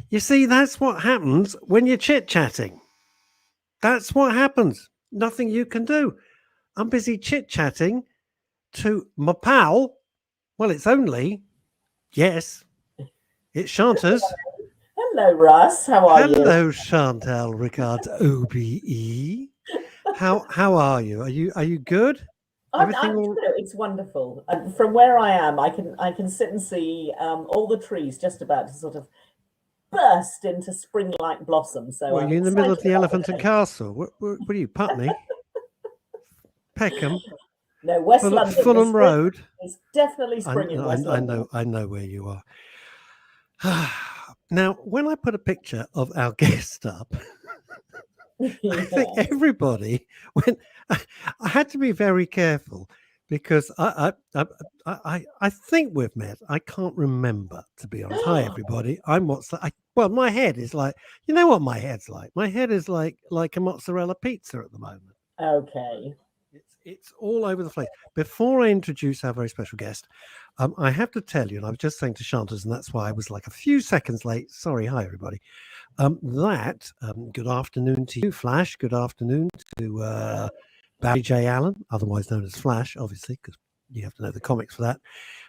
You see, that's what happens when you're chit-chatting. That's what happens. Nothing you can do. I'm busy chit-chatting to my pal. Well, it's Chantal's. Hello, Russ. How are you? Hello, Chantal, Rickards, OBE. How are you? Are you good? It's wonderful. And from where I am, I can sit and see all the trees just about to sort of burst into spring-like blossom. So are you in the middle of the Elephant and Castle? What are you, Putney? Peckham? No, West London. Fulham Road. It's definitely spring in West London. I know where you are. Now, when I put a picture of our guest up, I think everybody went. I had to be very careful because I think we've met. I can't remember, to be honest. Hi, everybody. My head is like, you know what my head's like? My head is like a mozzarella pizza at the moment. Okay. It's all over the place. Before I introduce our very special guest, I have to tell you, and I was just saying to Chantal, and that's why I was like a few seconds late. Sorry, hi everybody. Good afternoon to you, Flash. Good afternoon to Barry J. Allen, otherwise known as Flash, obviously, because you have to know the comics for that.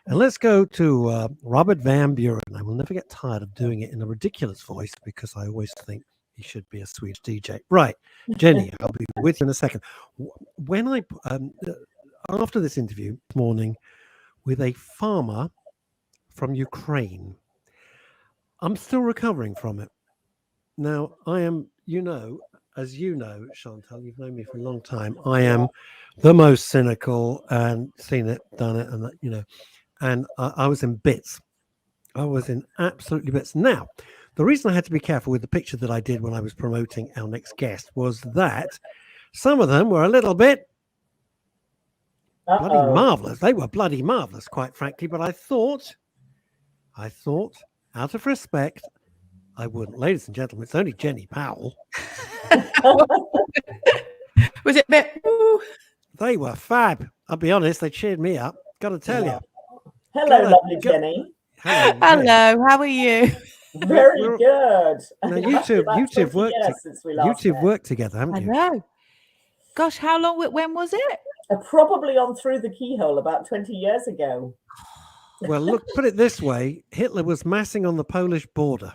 And let's go to Robert Van Buren. I will never get tired of doing it in a ridiculous voice because I always think he should be a Swedish DJ. Right, Jenny, I'll be with you in a second. When after this interview this morning with a farmer from Ukraine, I'm still recovering from it. Now, I am, as you know, Chantal, you've known me for a long time. I am the most cynical and seen it, done it, and I was in bits. I was in absolutely bits. Now, the reason I had to be careful with the picture that I did when I was promoting our next guest was that some of them were a little bit bloody marvelous. They were bloody marvelous, quite frankly. But I thought, out of respect, I wouldn't. Ladies and gentlemen, it's only Jenny Powell. Was it a bit? They were fab. I'll be honest, they cheered me up. Got to tell you. Hello, lovely Jenny. Hello, how are you? Very good. Now, you two have worked together, haven't you? I know. Gosh, how long? When was it? Probably on Through the Keyhole about 20 years ago. Well, look, put it this way. Hitler was massing on the Polish border.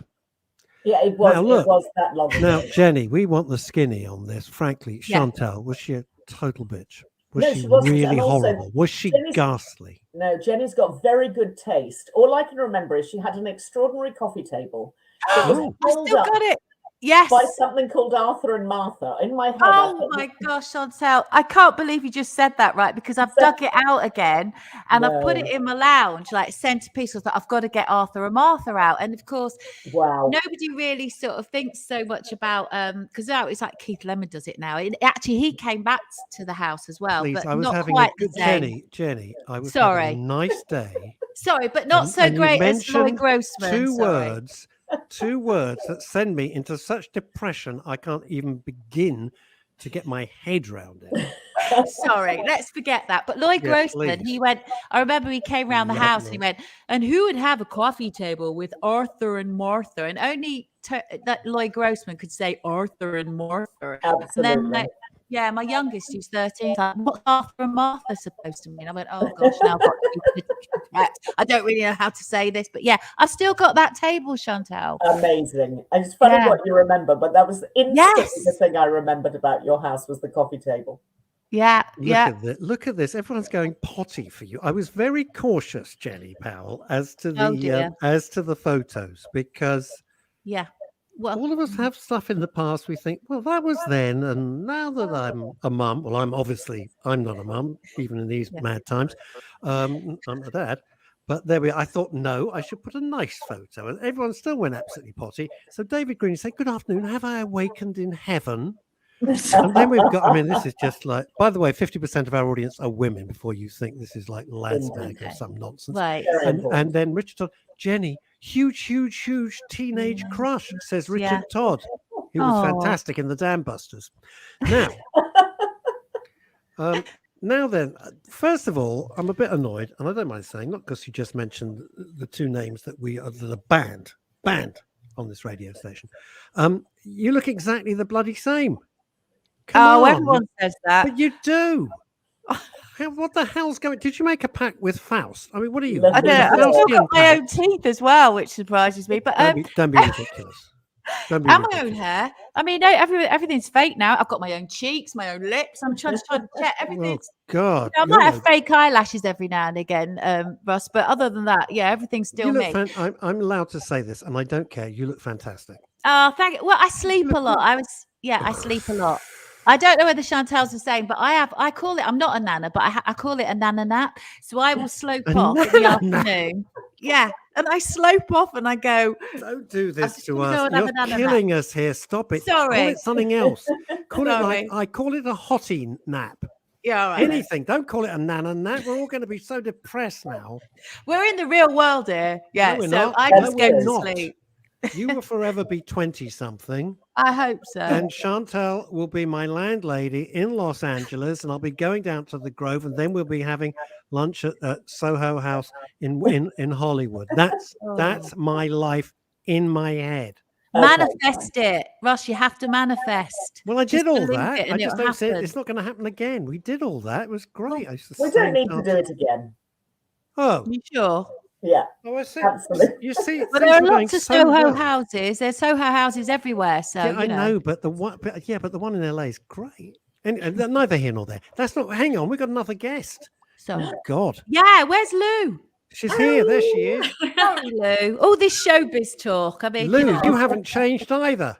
Yeah, it was. Now, look, it was that long ago. Now, Jenny, we want the skinny on this. Frankly, Chantal, was she a total bitch? Was she really horrible? Was she ghastly? No, Jenny's got very good taste. All I can remember is she had an extraordinary coffee table. I still got it. Yes. By something called Arthur and Martha. In my head. Oh my gosh, Chantal. I can't believe you just said that, right? Because I've dug it out again and I've put it in my lounge, like centerpiece. I thought I've got to get Arthur and Martha out. And of course, nobody really sort of thinks so much about because now it's like Keith Lemon does it now. Actually, he came back to the house as well. Please, but I was not having quite a good Jenny. I was having a nice day. Sorry, but not so great as Lloyd Grossman. Two words that send me into such depression I can't even begin to get my head around it. Sorry, let's forget that. But Lloyd Grossman, he went, I remember he came around the house and he went, and who would have a coffee table with Arthur and Martha? And only that Lloyd Grossman could say Arthur and Martha. Absolutely. And then my youngest, who's 13, like, what's Arthur and Martha supposed to mean? I went, oh gosh, now I've got to be correct. I don't really know how to say this, but I've still got that table, Chantal. Amazing. It's funny what you remember, but that was instantly the thing I remembered about your house was the coffee table. Yeah, Look at this. Everyone's going potty for you. I was very cautious, Jenny Powell, as to the photos because well, all of us have stuff in the past. We think, well, that was then, and now that I'm a mum, well, I'm not a mum, even in these mad times. I'm a dad, but there we are. I thought, no, I should put a nice photo, and everyone still went absolutely potty. So David Green said, "Good afternoon. Have I awakened in heaven?" And then we've got. I mean, this is just like. By the way, 50% of our audience are women. Before you think this is like Lasbag or some nonsense, right? And then Richard Todd, Jenny. Huge teenage crush, says Richard Todd. He was fantastic in the Dam Busters. Now then, first of all, I'm a bit annoyed, and I don't mind saying, not because you just mentioned the two names that we are the band on this radio station. You look exactly the bloody same. Come on. Everyone says that. But you do. What the hell's going? Did you make a pact with Faust? I mean, what are you? I don't know. I've still got my own teeth as well, which surprises me. But don't be ridiculous. And my own hair. I mean, everything's fake now. I've got my own cheeks, my own lips. I'm trying to check everything. Oh God! I might have fake eyelashes every now and again, Russ. But other than that, yeah, everything's still me. I'm allowed to say this, and I don't care. You look fantastic. Oh, thank you. Well, I sleep a lot. I sleep a lot. I don't know whether Chantal's the same, but I call it, I'm not a nana, but I call it a nana nap. So I will slope off in the afternoon. Yeah. And I slope off and I go, don't do this to us. You're killing us here. Stop it. Sorry. Call it something else. I call it a hottie nap. Yeah, all right. Anything. Don't call it a nana nap. We're all going to be so depressed now. We're in the real world here. Yeah. No, so I just go to sleep. You will forever be 20-something. I hope so. And Chantal will be my landlady in Los Angeles, and I'll be going down to the Grove, and then we'll be having lunch at Soho House in Hollywood. That's my life in my head. Manifest it, Russ. You have to manifest. Well, I did all that. I just don't say it's not going to happen again. We did all that. It was great. We don't need to do it again. Oh, you sure? Yeah. Oh, I see. Absolutely. You see, but there are lots of Soho houses. There's Soho houses everywhere. So yeah, I know, but the one in LA is great. And neither here nor there. That's not. Hang on, we got another guest. So, oh God. Yeah, where's Lou? She's here. There she is. Sorry, Lou. All this showbiz talk. I mean, Lou, you haven't changed either.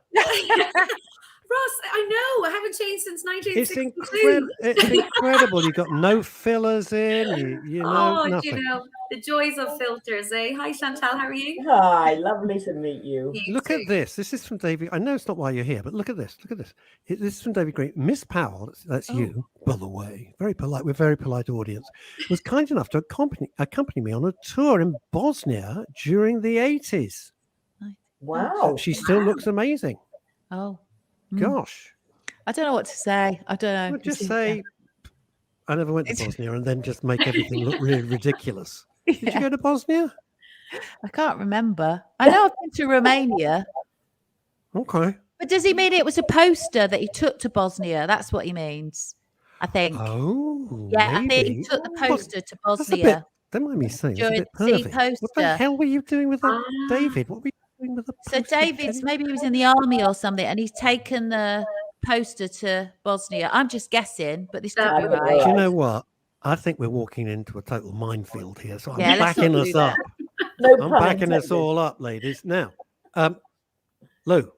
Ross, I know. I haven't changed since 1962. It's incredible. You've got no fillers in. You know nothing. You know, the joys of filters, eh? Hi, Chantal. How are you? Hi, lovely to meet you. Look at this. This is from David. I know it's not why you're here, but look at this. Look at this. This is from David Green. Miss Powell, that's you, by the way. Very polite. We're a very polite audience. Was kind enough to accompany me on a tour in Bosnia during the 80s. Wow. She still looks amazing. Oh. Gosh. I don't know what to say. I don't know. Well, just say, I never went to Bosnia, and then just make everything look really ridiculous. Did you go to Bosnia? I can't remember. I know I've been to Romania. Okay. But does he mean it was a poster that he took to Bosnia? That's what he means, I think. Oh, yeah, maybe. I think he took the poster to Bosnia. That might be saying during it's a bit the pervy. What the hell were you doing with that, David? What were you doing with the poster? So David's, maybe he was in the army or something, and he's taken the poster to Bosnia. I'm just guessing, but this could be right. Do you know what? I think we're walking into a total minefield here, so I'm Yeah, backing us up. I'm backing us all up, ladies. Now, Lou,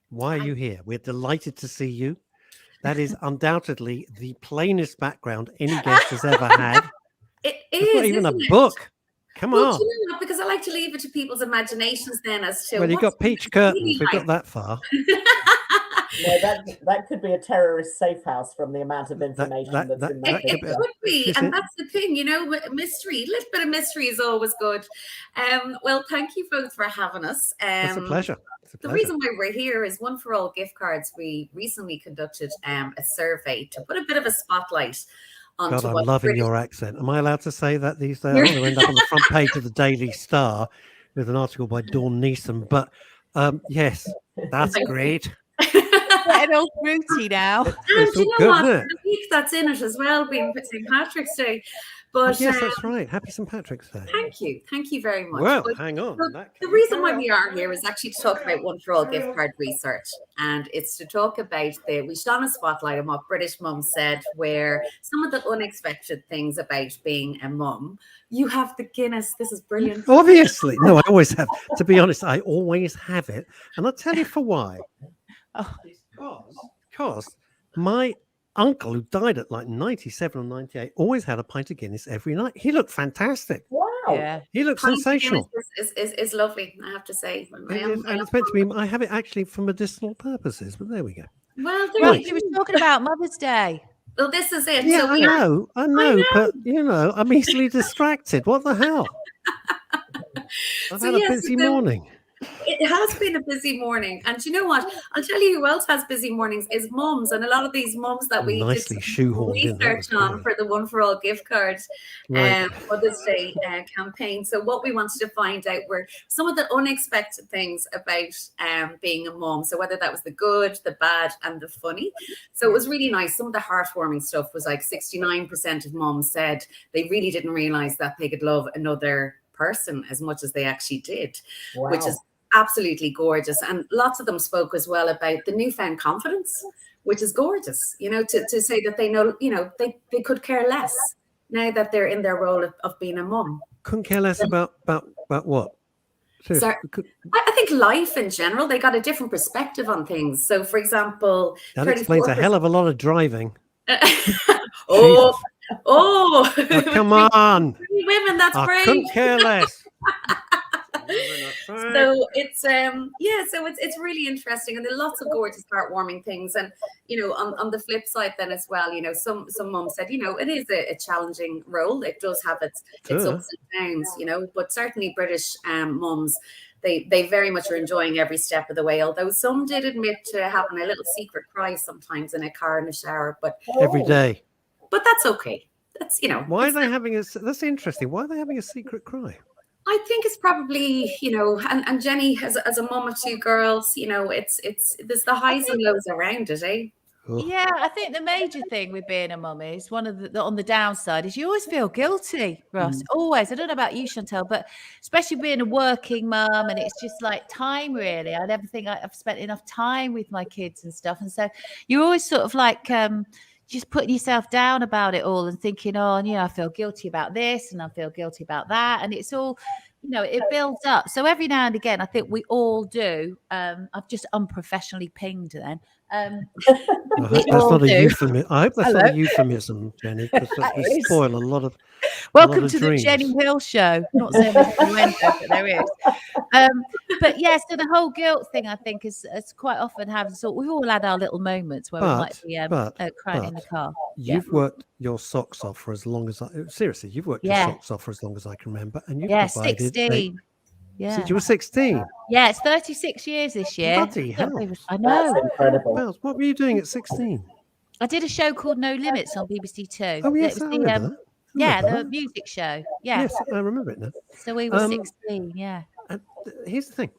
why are you here? We're delighted to see you. That is undoubtedly the plainest background any guest has ever had. It It's is not even a isn't it? book. Come Well, on. do you know what? Because I like to leave it to people's imaginations then as to. Well, you've got peach curtains. really We've got like. that far. Yeah, that could be a terrorist safe house from the amount of information that's in that. It could be, and that's the thing, you know, mystery. A little bit of mystery is always good. Well, thank you both for having us. It's a pleasure. The reason why we're here is One for All gift cards. We recently conducted a survey to put a bit of a spotlight on. God, I'm loving your accent. Am I allowed to say that these days? I want to end up on the front page of the Daily Star with an article by Dawn Neeson. But yes, that's great. Getting all fruity now. And you know what? The week that's in it as well, being St. Patrick's Day. But yes, that's right. Happy St. Patrick's Day. Thank you very much. Well, but, hang on. The reason why we are here is actually to talk about One for All gift card research, and it's to talk about we shone a spotlight on what British mums said, where some of the unexpected things about being a mum. You have the Guinness. This is brilliant. Obviously, no, I always have. To be honest, I always have it, and I'll tell you for why. Because my uncle, who died at like 97 or 98, always had a pint of Guinness every night. He looked fantastic. Wow. Yeah. He looked sensational. Is lovely, I have to say. And it's meant to be, I have it actually for medicinal purposes, but there we go. Well, you were talking about Mother's Day. Well, this is it. Yeah, So I know, but you know, I'm easily distracted. What the hell? I've had a busy morning. It has been a busy morning. And you know what? I'll tell you who else has busy mornings is mums. And a lot of these mums that we Nicely did shoehorned in. research on for the One for All gift card Right. Mother's Day campaign. So what we wanted to find out were some of the unexpected things about being a mum. So whether that was the good, the bad, and the funny. So it was really nice. Some of the heartwarming stuff was like 69% of mums said they really didn't realize that they could love another person as much as they actually did, which is absolutely gorgeous. And lots of them spoke as well about the newfound confidence, which is gorgeous, you know, to say that they know, you know, they could care less now that they're in their role of being a mum. Couldn't care less about what? So I think life in general, they got a different perspective on things. So for example, that explains a hell of a lot of driving. Oh, come on, women, that's great. I couldn't care less. So it's so it's really interesting, and there are lots of gorgeous heartwarming things. And you know, on the flip side then as well, you know, some mums said, you know, it is a challenging role. It does have its ups and downs, you know, but certainly British mums, they very much are enjoying every step of the way, although some did admit to having a little secret cry sometimes in a car in a shower, but every day. But that's okay. That's, you know. Why are they having a? That's interesting. Why are they having a secret cry? I think it's probably, you know, and Jenny, as a mum of two girls, you know, it's there's the highs and lows around it, eh? Yeah, I think the major thing with being a mum is one of the on the downside is you always feel guilty, Russ. Always. I don't know about you, Chantal, but especially being a working mum, and it's just like time, really. I never think I've spent enough time with my kids and stuff, and so you're always sort of like just putting yourself down about it all and thinking, oh, you know, I feel guilty about this and I feel guilty about that. And it's all, you know, it builds up. So every now and again, I think we all do. I've just unprofessionally pinged then. I hope that's not a euphemism. I hope that's not a euphemism, Jenny, because that will spoil a lot of. Welcome to the Jenny Hill show. Not saying there's a window, but there is. But yes, so the whole guilt thing, I think, is quite often having. So we've all had our little moments where we might be crying in the car. You've worked your socks off for as long as seriously, you've worked your socks off for as long as I can remember, and you provided 16. Since you were 16. Yeah, it's 36 years this year. Bloody hell. I know. That's incredible. Bells, what were you doing at 16? I did a show called No Limits on BBC Two. Oh, yes, I remember that. The music show. Yeah. Yes, I remember it now. So we were 16, yeah. And here's the thing.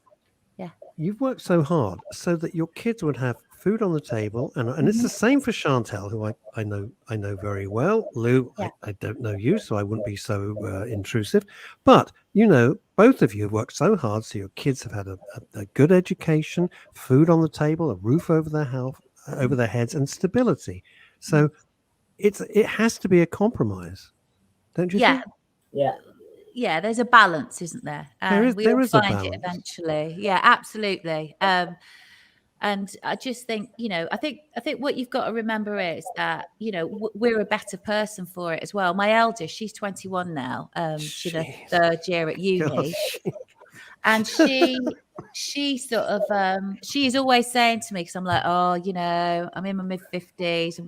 Yeah. You've worked so hard so that your kids would have food on the table, and it's the same for Chantal, who I know very well. Lou, I don't know you, so I wouldn't be so intrusive. But you know, both of you have worked so hard, so your kids have had a good education, food on the table, a roof over their house, over their heads, and stability. So it has to be a compromise, don't you think? Yeah, there's a balance, isn't there? There is find a balance. it eventually. Yeah, absolutely. And I just think, you know, I think what you've got to remember is that, you know, we're a better person for it as well. My eldest, she's 21 now. She's in her third year at uni. And she sort of, she is always saying to me, because I'm like, oh, you know, I'm in my mid-50s.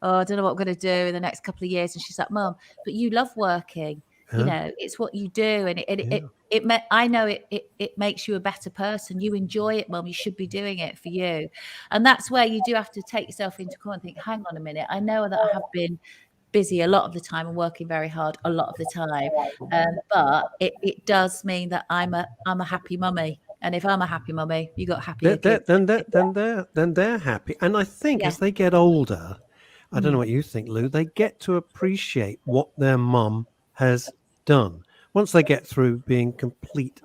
I don't know what I'm going to do in the next couple of years. And she's like, Mum, but you love working. You know, it's what you do, and I know it makes you a better person. You enjoy it, Mum. You should be doing it for you, and that's where you do have to take yourself into account and think, hang on a minute. I know that I have been busy a lot of the time and working very hard a lot of the time, but it does mean that I'm a happy mummy. And if I'm a happy mummy, you got happy. Then they're happy, and I think as they get older, I don't know what you think, Lou. They get to appreciate what their mum has done once they get through being complete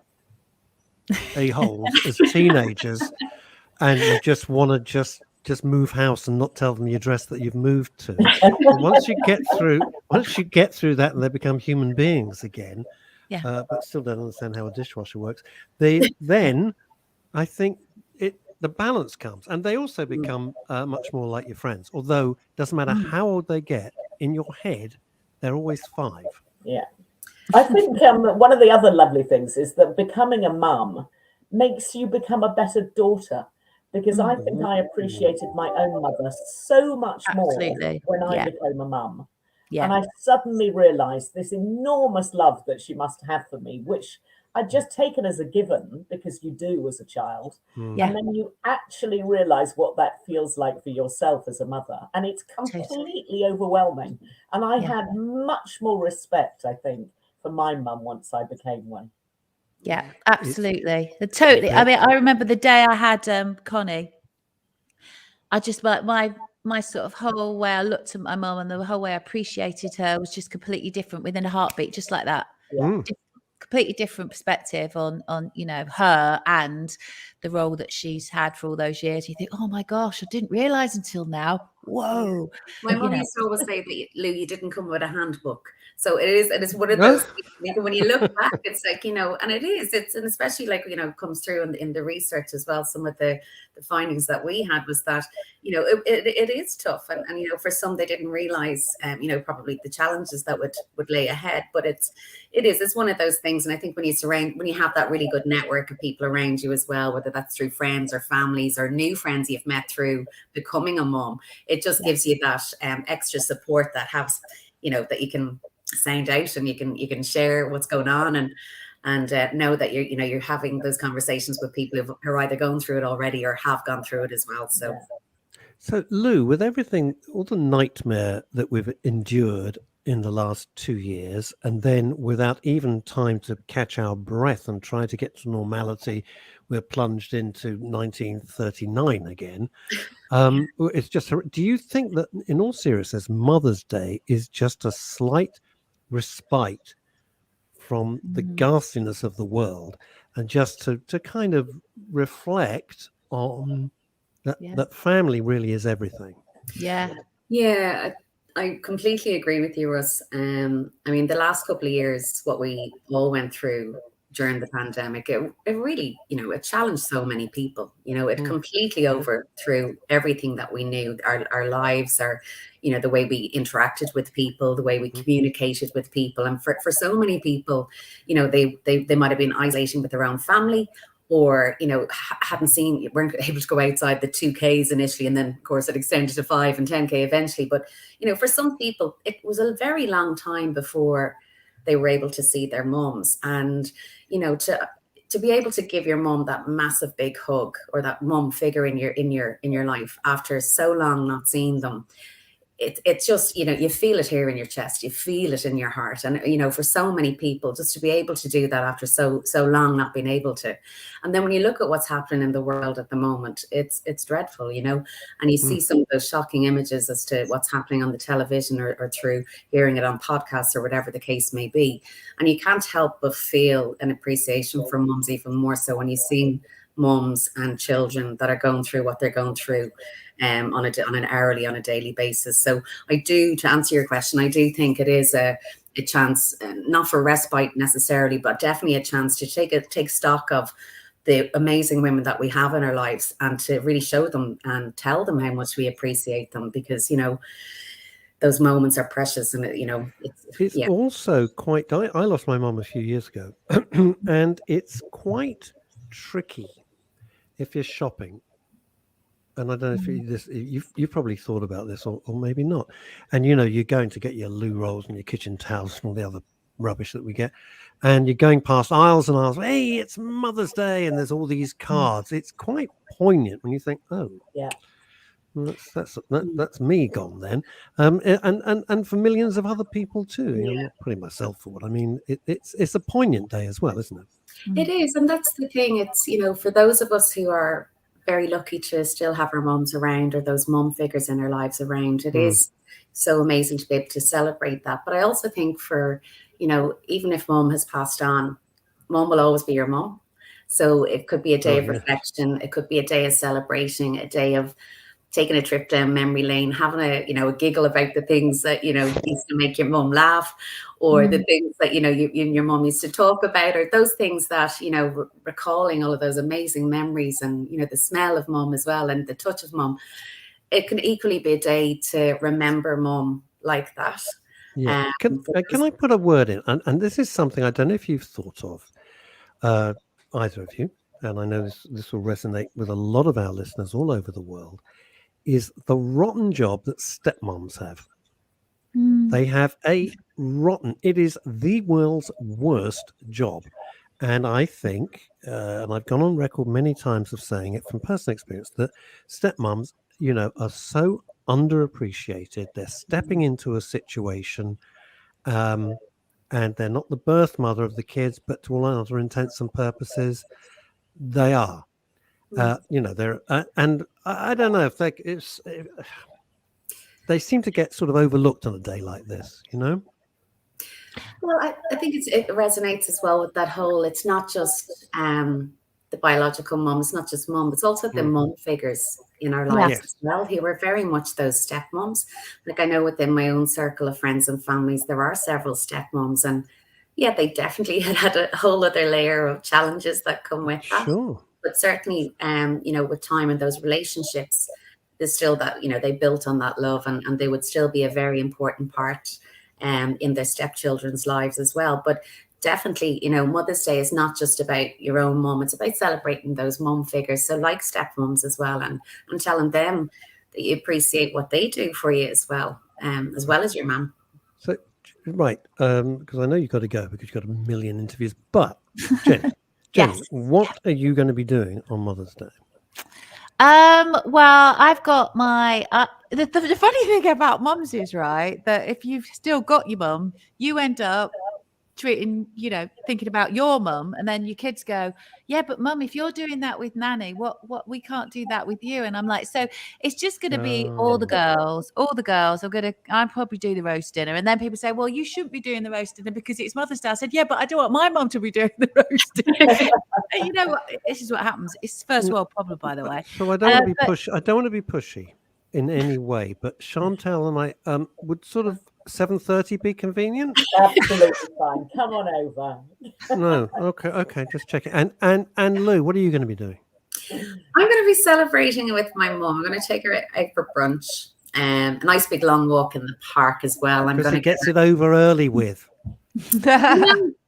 a-holes as teenagers, and you just want to just move house and not tell them the address that you've moved to. But once you get through that and they become human beings again, but still don't understand how a dishwasher works, then I think the balance comes, and they also become much more like your friends. Although it doesn't matter how old they get, in your head they're always 5. Yeah, I think one of the other lovely things is that becoming a mum makes you become a better daughter, because I think I appreciated my own mother so much more when I became a mum. Yeah. And I suddenly realised this enormous love that she must have for me, which I'd just taken as a given because you do as a child. Yeah. And then you actually realize what that feels like for yourself as a mother. And it's Totally. completely overwhelming. And I Yeah. had much more respect, I think, for my mum once I became one. Yeah, absolutely. Totally. I mean, I remember the day I had Connie. I just my sort of whole way I looked at my mum and the whole way I appreciated her was just completely different within a heartbeat, just like that. Yeah. Completely different perspective on her and the role that she's had for all those years. You think, oh my gosh, I didn't realize until now. Whoa. My mum used to always say that, Lou, you didn't come with a handbook. So it is one of those things, when you look back, it's like, and and especially like, comes through in the research as well. Some of the findings that we had was that, it is tough. And for some, they didn't realize, probably the challenges that would lay ahead. But it's one of those things. And I think when you have that really good network of people around you as well, whether that's through friends or families or new friends you've met through becoming a mum, it just gives you that extra support that has, that you can sound out and you can share what's going on and know that you're having those conversations with people who are either going through it already or have gone through it as well. So Lou, with everything, all the nightmare that we've endured in the last 2 years, and then without even time to catch our breath and try to get to normality, we're plunged into 1939 again. It's just, do you think that in all seriousness, Mother's Day is just a slight respite from the ghastliness of the world and just to kind of reflect on that family really is everything? Yeah, I completely agree with you, Russ. I mean, the last couple of years, what we all went through during the pandemic, it really, it challenged so many people. It completely overthrew everything that we knew, our lives, the way we interacted with people, the way we communicated with people. And for so many people, they might have been isolating with their own family, or, weren't able to go outside the 2Ks initially. And then, of course, it extended to 5 and 10K eventually. But, for some people, it was a very long time before they were able to see their mums. And, to be able to give your mum that massive big hug, or that mum figure in your life after so long not seeing them, it's just, you feel it here in your chest, you feel it in your heart. And, for so many people, just to be able to do that after so long not being able to. And then when you look at what's happening in the world at the moment, it's dreadful, and you see some of those shocking images as to what's happening on the television or through hearing it on podcasts or whatever the case may be. And you can't help but feel an appreciation for mums even more so when you see mums and children that are going through what they're going through on an hourly, on a daily basis. So to answer your question, I do think it is a chance, not for respite necessarily, but definitely a chance to take stock of the amazing women that we have in our lives, and to really show them and tell them how much we appreciate them, because those moments are precious. And it's also quite, I lost my mum a few years ago and it's quite tricky if you're shopping. And I don't know if you've probably thought about this, or maybe not. And you're going to get your loo rolls and your kitchen towels and all the other rubbish that we get, and you're going past aisles and aisles. Hey, it's Mother's Day, and there's all these cards. It's quite poignant when you think, oh, yeah, that's me gone then. And for millions of other people too. I'm not putting myself forward. I mean, it's a poignant day as well, isn't it? It is, and that's the thing. It's for those of us who are very lucky to still have our mums around, or those mum figures in our lives around, it is so amazing to be able to celebrate that. But I also think for, even if mum has passed on, mum will always be your mum. So it could be a day of reflection, it could be a day of celebrating, a day of taking a trip down memory lane, having a giggle about the things that, used to make your mum laugh, or the things that, you and your mum used to talk about, or those things that, recalling all of those amazing memories, and, the smell of mum as well, and the touch of mum. It can equally be a day to remember mum like that. Yeah. Can I put a word in? And this is something I don't know if you've thought of, either of you, and I know this will resonate with a lot of our listeners all over the world, is the rotten job that stepmoms have. They have it is the world's worst job. And I think, and I've gone on record many times of saying it from personal experience, that stepmoms, are so underappreciated. They're stepping into a situation, and they're not the birth mother of the kids, but to all other intents and purposes, they are. They're, and I don't know if they seem to get sort of overlooked on a day like this, Well, I think it resonates as well with that whole, it's not just the biological mum, it's not just mum, it's also the mum figures in our lives as well, who are very much those stepmoms. Like I know within my own circle of friends and families, there are several stepmoms, and yeah, they definitely had a whole other layer of challenges that come with that. Sure. But certainly, with time and those relationships, there's still that, they built on that love, and they would still be a very important part in their stepchildren's lives as well. But definitely, Mother's Day is not just about your own mum, it's about celebrating those mum figures. So like stepmoms as well, and telling them that you appreciate what they do for you as well as your mum. So, right, because I know you've got to go because you've got a million interviews, but Jenny, Yes. what are you going to be doing on Mother's Day? Well, I've got my the funny thing about mums is, right, that if you've still got your mum, you end up treating, thinking about your mum, and then your kids go, yeah, but mum, if you're doing that with nanny, what we can't do that with you. And I'm like, so it's just going to be all the girls I'll probably do the roast dinner. And then people say, well, you shouldn't be doing the roast dinner because it's Mother's Day. I said, yeah, but I don't want my mum to be doing the roast dinner. And you know what, this is what happens. It's first world problem, by the way. So I don't want to be pushy. I don't want to be pushy in any way, but Chantal and I would sort of 7:30 be convenient? Absolutely fine. Come on over. No, okay, just check it. And Lou, what are you going to be doing? I'm going to be celebrating with my mum. I'm going to take her out for brunch. A nice big long walk in the park as well. I'm Because going it gets it over early with.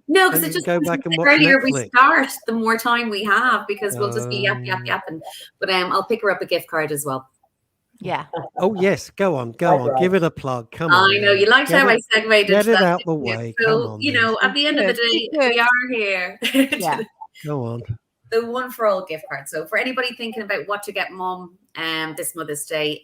No, because it just go back and watch earlier Netflix. we start, the more time we have, because we'll just be yapping. But I'll pick her up a gift card as well. Yeah. Oh yes, go on. Give it a plug. Come on. I know you liked how I segued into Get it that, out the way. So Come on, at the end of the day, we are here. Yeah. Go on. The One for All gift card. So for anybody thinking about what to get mum this Mother's Day,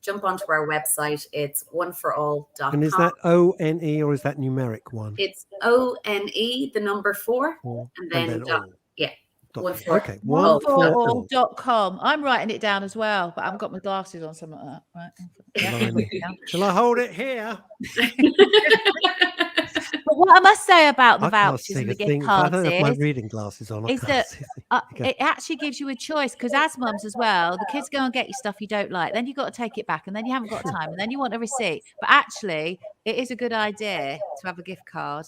jump onto our website. It's oneforall.com. And is that ONE or is that numeric one? It's ONE, the number 4, and then all. Yeah. Okay. Oneforall.com. I'm writing it down as well, but I haven't got my glasses on, something like that. Right. Yeah. Shall I hold it here? But what I must say about the vouchers and the gift cards I don't have my reading glasses on. Is that it actually gives you a choice, because as mums as well, the kids go and get you stuff you don't like, then you've got to take it back, and then you haven't got time, and then you want a receipt. But actually, it is a good idea to have a gift card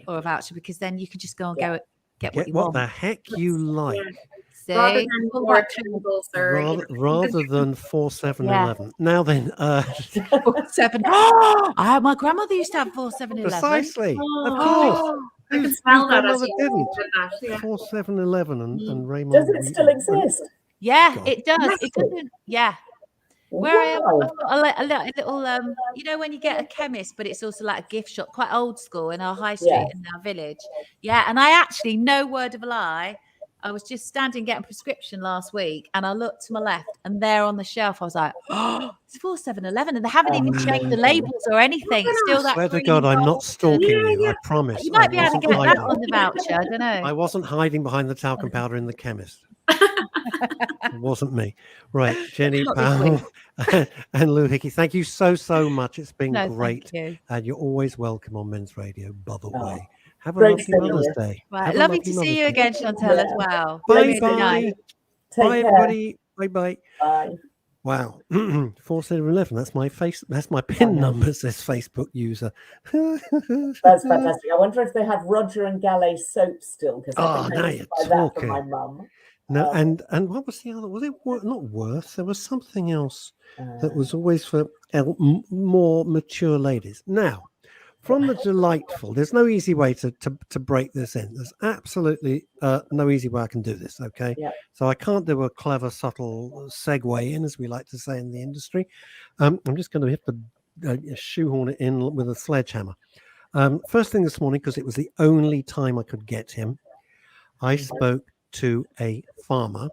or a voucher, because then you can just go and get what you want. What the heck you like. See? Rather than 4-7-11. Now then, 4-7. My grandmother used to have 4-7-11. Precisely. Of course. I can smell that as you didn't. 4-7-11 and Raymond. Does it still exist? Yeah, God. it does. It doesn't. Yeah. Where I am, I've got a little, when you get a chemist, but it's also like a gift shop, quite old school in our high street in our village. Yeah, and I actually, no word of a lie, I was just standing getting a prescription last week, and I looked to my left, and there on the shelf, I was like, oh, it's 4-7-11, and they haven't even changed the labels or anything. It's still that. Swear to God, I'm not stalking you. I promise. You might be able to get that on the voucher. I don't know. I wasn't hiding behind the talcum powder in the chemist. It wasn't me. Right, Jenny Powell and Lou Hickey, thank you so much. It's been great. And you're always welcome on Men's Radio, by the way. Have a lovely Mother's Day. Right. Lovely to see you again, Chantal, as well. Bye. Bye, everybody. Bye. Bye. Wow. 4-7-11. That's my PIN number, says Facebook user. That's fantastic. I wonder if they have Roger and Gallet soap still, because now you're that for my mum. No, and what was the other? Was it not Worth? There was something else that was always for more mature ladies. Now, from the delightful, there's no easy way to break this in. There's absolutely no easy way I can do this. Okay, so I can't do a clever, subtle segue in, as we like to say in the industry. I'm just going to have to shoehorn it in with a sledgehammer. First thing this morning, because it was the only time I could get him. I spoke to a farmer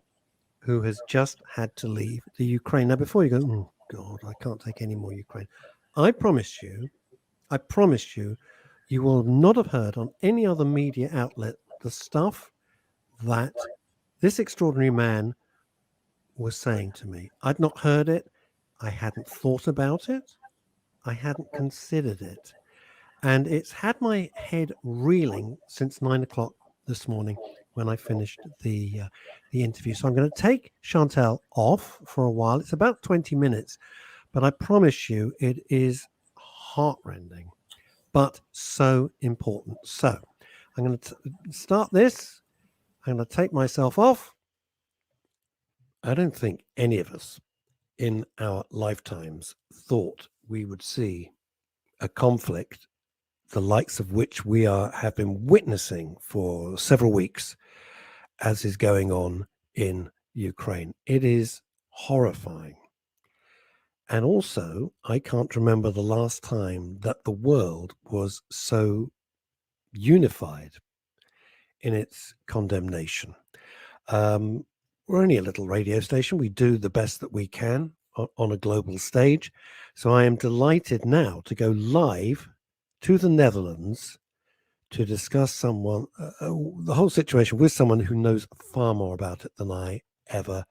who has just had to leave the Ukraine. Now, before you go, oh God, I can't take any more Ukraine. I promise you, you will not have heard on any other media outlet the stuff that this extraordinary man was saying to me. I'd not heard it. I hadn't thought about it. I hadn't considered it. And it's had my head reeling since 9 o'clock this morning when I finished the interview. So I'm going to take Chantal off for a while. It's about 20 minutes, but I promise you it is heartrending, but so important. So I'm going to start this. I'm going to take myself off. I don't think any of us in our lifetimes thought we would see a conflict the likes of which we have been witnessing for several weeks, as is going on in Ukraine. It is horrifying. And also, I can't remember the last time that the world was so unified in its condemnation. We're only a little radio station. We do the best that we can on a global stage. So I am delighted now to go live to the Netherlands to discuss the whole situation with someone who knows far more about it than I ever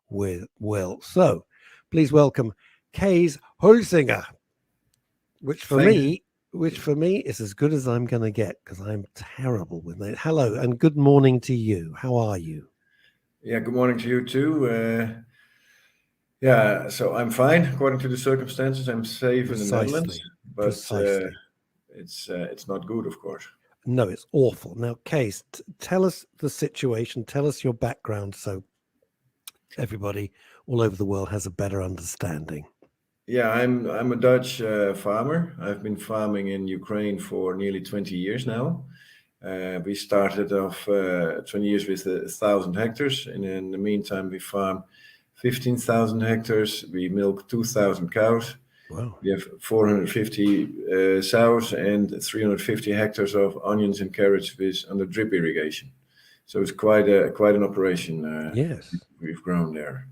will. So please welcome Kees Hulsinger, which for me is as good as I'm going to get because I'm terrible with it. Hello and good morning to you. How are you? Yeah, good morning to you too. So I'm fine according to the circumstances. I'm safe in the Netherlands, but it's not good, of course. No, it's awful. Now, Kees, tell us the situation. Tell us your background so everybody all over the world has a better understanding. Yeah, I'm a Dutch farmer. I've been farming in Ukraine for nearly 20 years now. We started off 20 years with 1,000 hectares, and in the meantime, we farm 15,000 hectares. We milk 2,000 cows. Wow. We have 450 sows and 350 hectares of onions and carrots under drip irrigation. So it's quite an operation. Yes, we've grown there.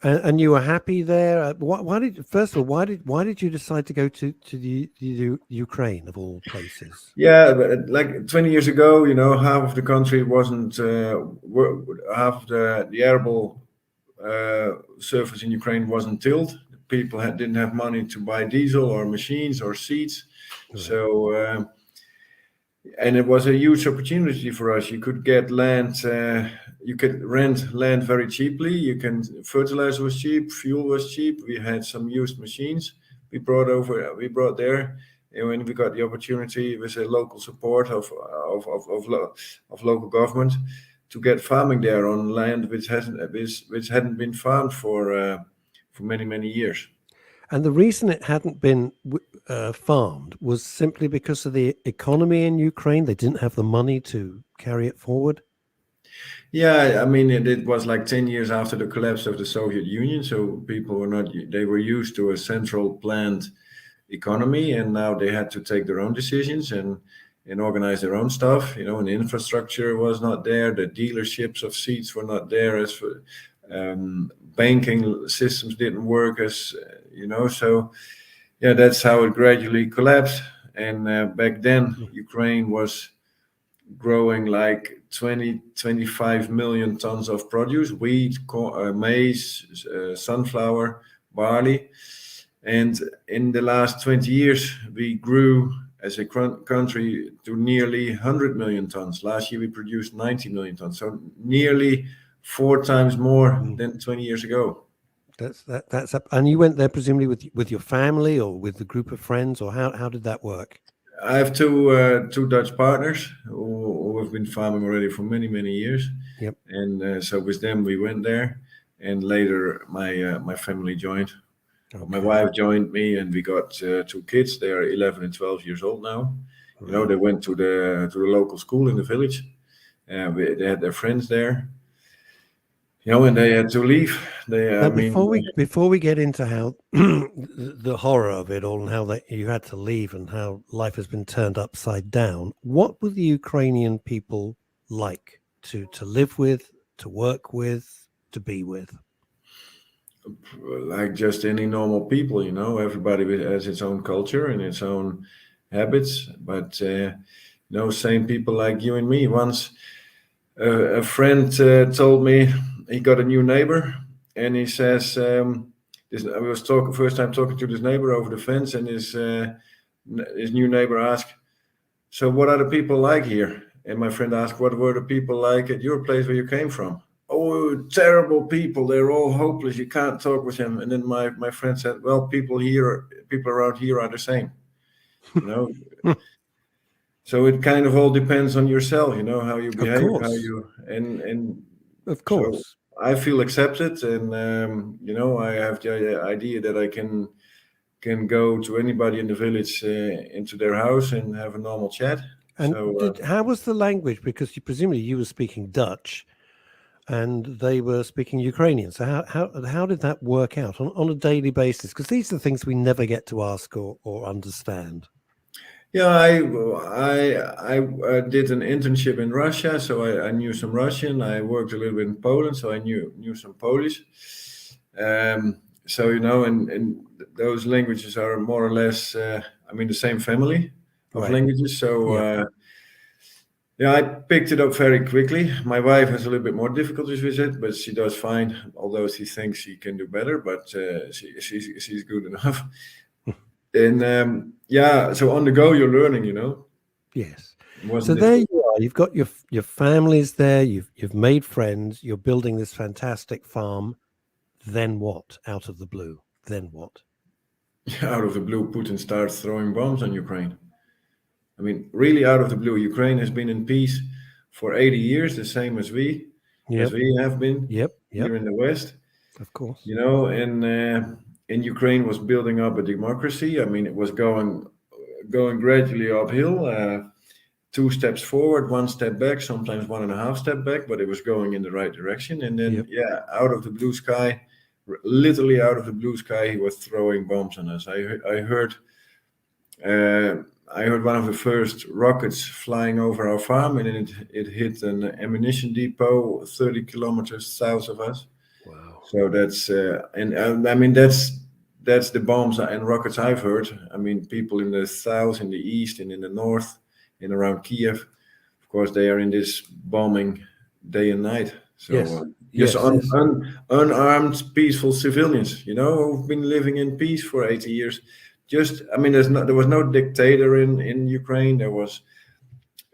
And you were happy there. Why did you decide to go to the Ukraine of all places? Yeah, but like 20 years ago, half of the country wasn't half of the arable surface in Ukraine wasn't tilled. People didn't have money to buy diesel or machines or seeds. Right. So, and it was a huge opportunity for us. You could get land, you could rent land very cheaply. Fertilizer was cheap, fuel was cheap. We had some used machines we brought there. And when we got the opportunity with the local support of local government to get farming there on land which hadn't been farmed for many years. And the reason it hadn't been farmed was simply because of the economy in Ukraine. They didn't have the money to carry it forward. Yeah, I mean, it was like 10 years after the collapse of the Soviet Union. So people they were used to a central planned economy, and now they had to take their own decisions and organize their own stuff. And the infrastructure was not there. The dealerships of seeds were not there. As for banking systems didn't work so that's how it gradually collapsed. And back then Ukraine was growing like 25 million tons of produce: wheat, maize, sunflower, barley. And in the last 20 years we grew as a country to nearly 100 million tons. Last year we produced 90 million tons, so nearly 4 times more than 20 years ago. That's up. And you went there presumably with your family or with a group of friends, or how did that work? I have two Dutch partners who have been farming already for many years. Yep. And so with them we went there, and later my family joined. Okay. My wife joined me, and we got 2 kids. They are 11 and 12 years old now. Right. They went to the local school in the village. They had their friends there. And they had to leave. Before we get into how the horror of it all and how you had to leave and how life has been turned upside down, what were the Ukrainian people like to live with, to work with, to be with? Like just any normal people, everybody has its own culture and its own habits, but same people like you and me. Once a friend told me he got a new neighbor, and he says, I was first time talking to this neighbor over the fence, and his new neighbor asked, "So what are the people like here?" And my friend asked, "What were the people like at your place where you came from?" "Oh, terrible people. They're all hopeless. You can't talk with them." And then my friend said, "Well, people around here are the same, So it kind of all depends on yourself, how you behave, how you and of course. So I feel accepted, and I have the idea that I can go to anybody in the village into their house and have a normal chat. And so how was the language? Because presumably you were speaking Dutch, and they were speaking Ukrainian. So how did that work out on a daily basis? Because these are the things we never get to ask or understand. Yeah, I did an internship in Russia, so I knew some Russian. I worked a little bit in Poland, so I knew some Polish. So and those languages are more or less, the same family of languages. So I picked it up very quickly. My wife has a little bit more difficulties with it, but she does fine. Although she thinks she can do better, but she's good enough. And so on the go, you're learning, Yes. So there you are. You've got your families there. You've made friends. You're building this fantastic farm. Then what? Out of the blue. Then what? Out of the blue, Putin starts throwing bombs on Ukraine. I mean, really out of the blue. Ukraine has been in peace for 80 years, the same as we have been here in the West. Of course. And Ukraine was building up a democracy. I mean, it was going gradually uphill, 2 steps forward, 1 step back, sometimes 1.5 steps back, but it was going in the right direction. And then, out of the blue sky, literally out of the blue sky, he was throwing bombs on us. I heard one of the first rockets flying over our farm, and it hit an ammunition depot 30 kilometers south of us. Wow. So that's that's the bombs and rockets I've heard. I mean, people in the south, in the east, and in the north, and around Kiev, of course, they are in this bombing day and night. So unarmed, peaceful civilians, who've been living in peace for 80 years. There was no dictator in Ukraine. There was,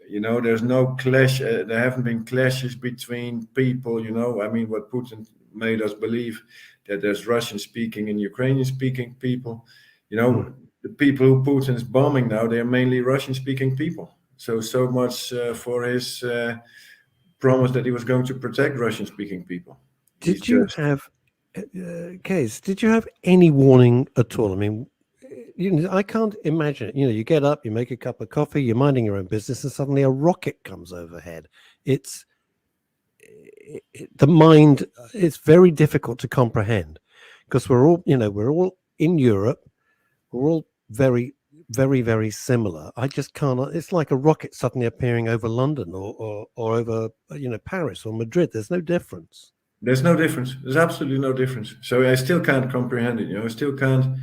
there's no clash. There haven't been clashes between people. What Putin made us believe, that there's Russian-speaking and Ukrainian-speaking people. The people who Putin's bombing now, they're mainly Russian-speaking people. So much for his promise that he was going to protect Russian-speaking people. Did you have any warning at all? I mean, I can't imagine it. You get up, you make a cup of coffee, you're minding your own business, and suddenly a rocket comes overhead. The mind, it's very difficult to comprehend, because we're all in Europe. We're all very, very, very similar. I just can't. It's like a rocket suddenly appearing over London or over Paris or Madrid. There's no difference. There's no difference. There's absolutely no difference. So I still can't comprehend it. I still can't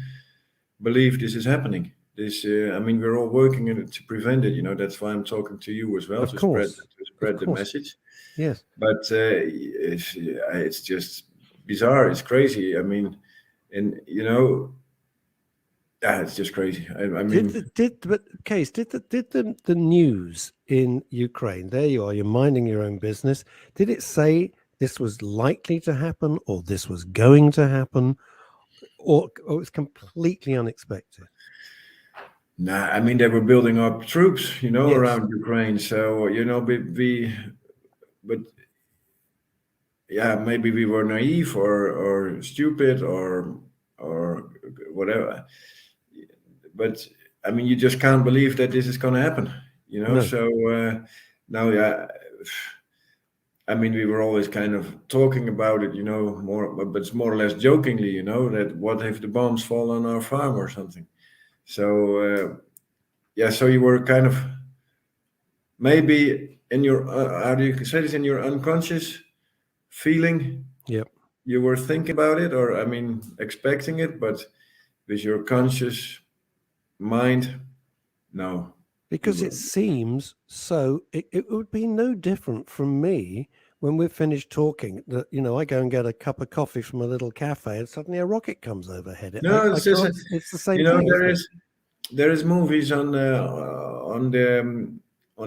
believe this is happening. We're all working in it to prevent it. That's why I'm talking to you as well, to spread the message. Yes. But it's just bizarre. It's crazy. I mean, and it's just crazy. Did the news in Ukraine? There you are. You're minding your own business. Did it say this was likely to happen, or this was going to happen, or it was completely unexpected? Nah, they were building up troops, around Ukraine. So maybe we were naive or stupid or whatever. But you just can't believe that this is going to happen, No. So now, we were always kind of talking about it, more, but it's more or less jokingly, that what if the bombs fall on our farm or something. So so you were kind of maybe in your how do you say this, in your unconscious feeling. Yep. You were thinking about it, or I mean, expecting it, but with your conscious mind, no. Because it seems so, it would be no different from me when we're finished talking that, you know, I go and get a cup of coffee from a little cafe and suddenly a rocket comes overhead. No, it's just it's the same you know, thing. there is movies on the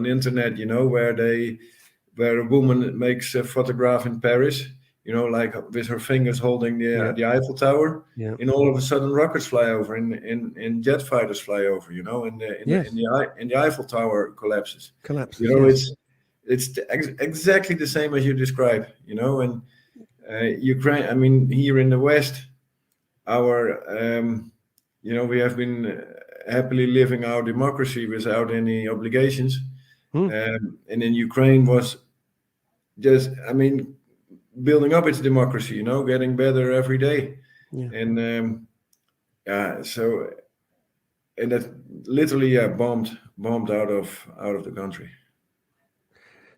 internet, you know, where a woman makes a photograph in Paris, you know, like with her fingers holding the Eiffel Tower, and all of a sudden rockets fly over, and jet fighters fly over, you know, and the Eiffel Tower collapses. You know, it's exactly the same as you describe, you know, and Ukraine. I mean, here in the West, you know, we have been happily living our democracy without any obligations, and then Ukraine was just, I mean, building up its democracy, you know, getting better every day, and so, and that literally bombed out of the country.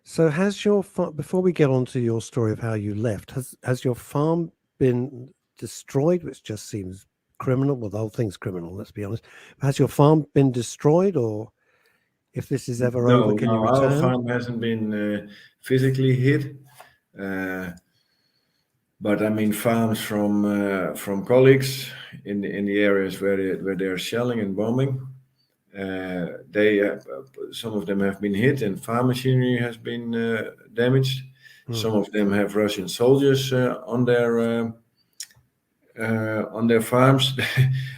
So has your before we get on to your story of how you left, has your farm been destroyed, which just seems criminal? Well, the whole thing's criminal, let's be honest. Has your farm been destroyed, or if this is ever over, can you return? Our farm hasn't been physically hit, but I mean, farms from colleagues in the areas where they're shelling and bombing, some of them have been hit, and farm machinery has been damaged. Some of them have Russian soldiers on their farms.